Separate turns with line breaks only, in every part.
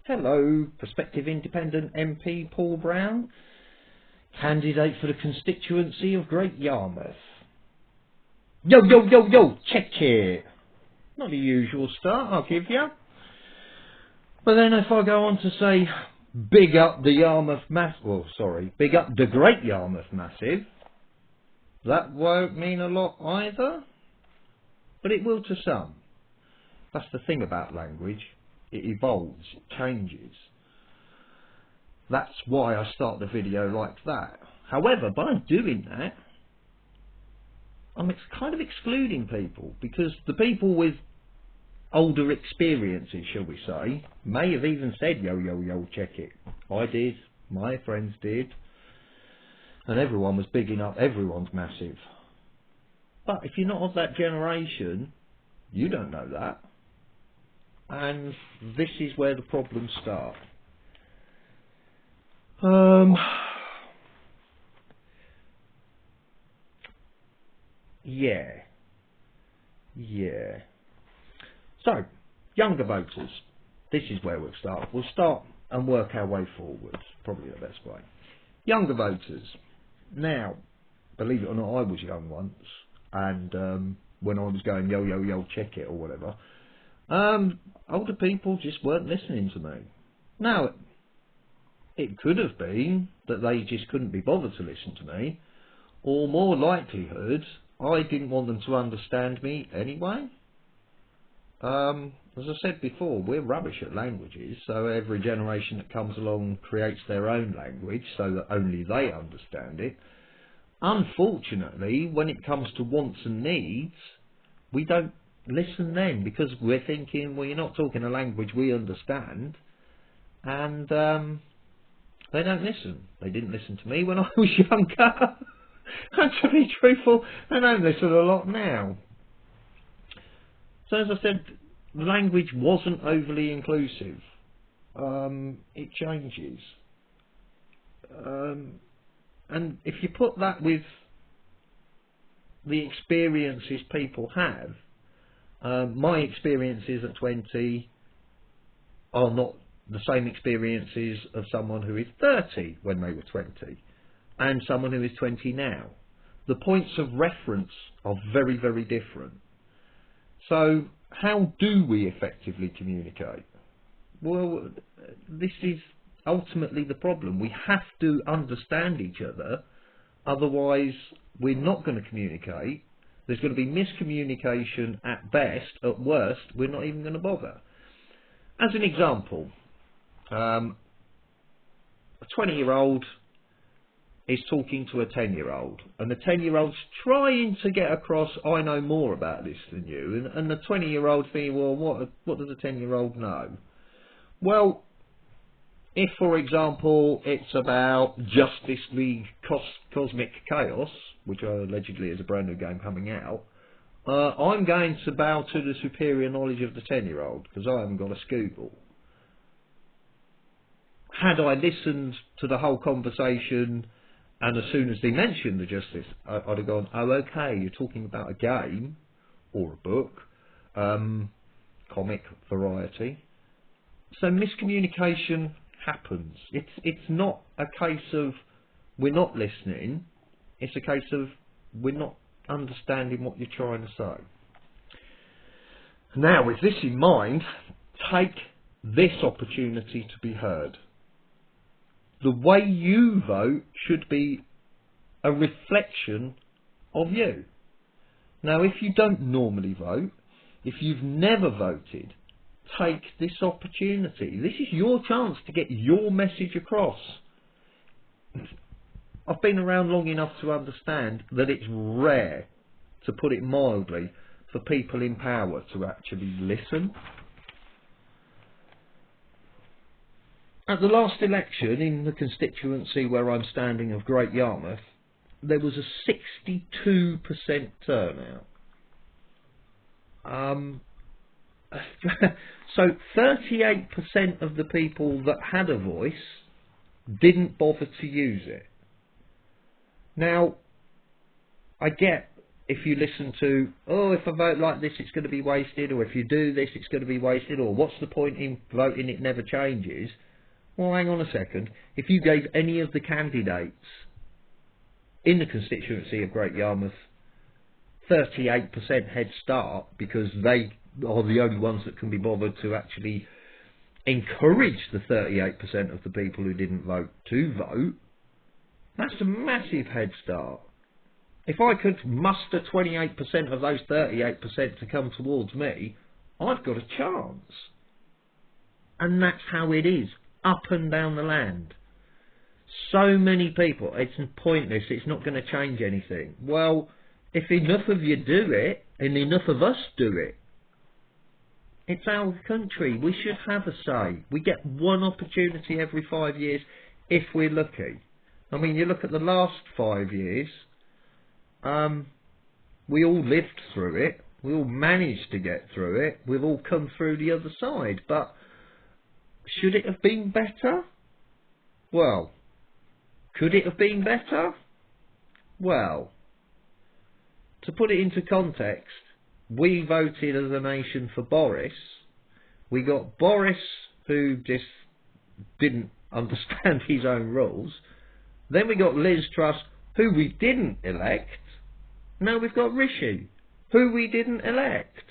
Hello, prospective independent MP Paul Brown, candidate for the constituency of Great Yarmouth. Yo, yo, yo, yo, check it. Not the usual start, I'll give you. But then if I go on to say, big up the big up the Great Yarmouth Massive, that won't mean a lot either, but it will to some. That's the thing about language. It evolves, it changes. That's why I start the video like that. However, by doing that, I'm kind of excluding people, because the people with older experiences, shall we say, may have even said, yo, yo, yo, check it. I did, my friends did, and everyone was bigging up everyone's massive. But if you're not of that generation, you don't know that. And this is where the problems start. Yeah. So, younger voters. This is where we'll start. We'll start and work our way forward. Probably the best way. Younger voters. Now, believe it or not, I was young once. And when I was going, yo, yo, yo, check it or whatever, older people just weren't listening to me. Now, it could have been that they just couldn't be bothered to listen to me, or more likelihood, I didn't want them to understand me anyway. As I said before, we're rubbish at languages, so every generation that comes along creates their own language so that only they understand it. Unfortunately, when it comes to wants and needs, we don't listen then, because we're thinking, well, you're not talking a language we understand, and they don't listen. They didn't listen to me when I was younger. And to be truthful, they don't listen a lot now. So as I said, language wasn't overly inclusive. It changes. And if you put that with the experiences people have, my experiences at 20 are not the same experiences of someone who is 30 when they were 20 and someone who is 20 now. The points of reference are very, very different. So how do we effectively communicate? Well, this is ultimately the problem. We have to understand each other, otherwise we're not going to communicate. There's going to be miscommunication at best. At worst, we're not even going to bother. As an example, a 20-year-old is talking to a 10-year-old, and the 10-year-old's trying to get across, I know more about this than you, and the 20-year-old thinking, well, what does a 10-year-old know? Well, if, for example, it's about Justice League Cosmic Chaos, which allegedly is a brand new game coming out, I'm going to bow to the superior knowledge of the 10-year-old, because I haven't got a Scooble. Had I listened to the whole conversation, and as soon as they mentioned the Justice, I'd have gone, oh, okay, you're talking about a game, or a book, comic variety. So miscommunication happens. It's not a case of we're not listening, it's a case of we're not understanding what you're trying to say. Now, with this in mind, take this opportunity to be heard. The way you vote should be a reflection of you. Now, if you don't normally vote, if you've never voted, take this opportunity. This is your chance to get your message across. I've been around long enough to understand that it's rare, to put it mildly, for people in power to actually listen. At the last election in the constituency where I'm standing of Great Yarmouth, there was a 62% turnout. So 38% of the people that had a voice didn't bother to use it. Now, I get if you listen to, oh, if I vote like this, it's going to be wasted, or if you do this, it's going to be wasted, or what's the point in voting, it never changes. Well, hang on a second. If you gave any of the candidates in the constituency of Great Yarmouth 38% head start, because they are the only ones that can be bothered to actually encourage the 38% of the people who didn't vote to vote, that's a massive head start. If I could muster 28% of those 38% to come towards me, I've got a chance. And that's how it is, up and down the land. So many people, it's pointless, it's not going to change anything. Well, if enough of you do it, and enough of us do it, it's our country. We should have a say. We get one opportunity every 5 years if we're lucky. I mean, you look at the last 5 years, we all lived through it. We all managed to get through it. We've all come through the other side. But should it have been better? Well, could it have been better? Well, to put it into context, we voted as a nation for Boris. We got Boris, who just didn't understand his own rules. Then we got Liz Truss, who we didn't elect. Now we've got Rishi, who we didn't elect.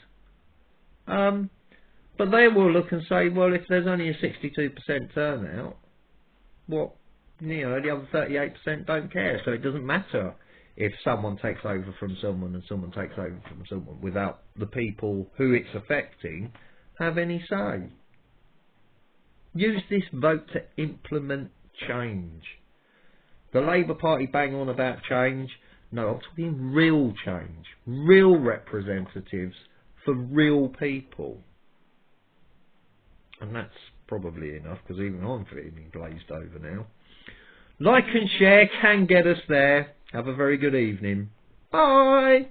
But they will look and say, well, if there's only a 62% turnout, the other 38% don't care, so it doesn't matter if someone takes over from someone and someone takes over from someone without the people who it's affecting have any say. Use this vote to implement change. The Labour Party bang on about change. No, I'm talking real change. Real representatives for real people. And that's probably enough, because even I'm feeling glazed over now. Like and share can get us there. Have a very good evening. Bye!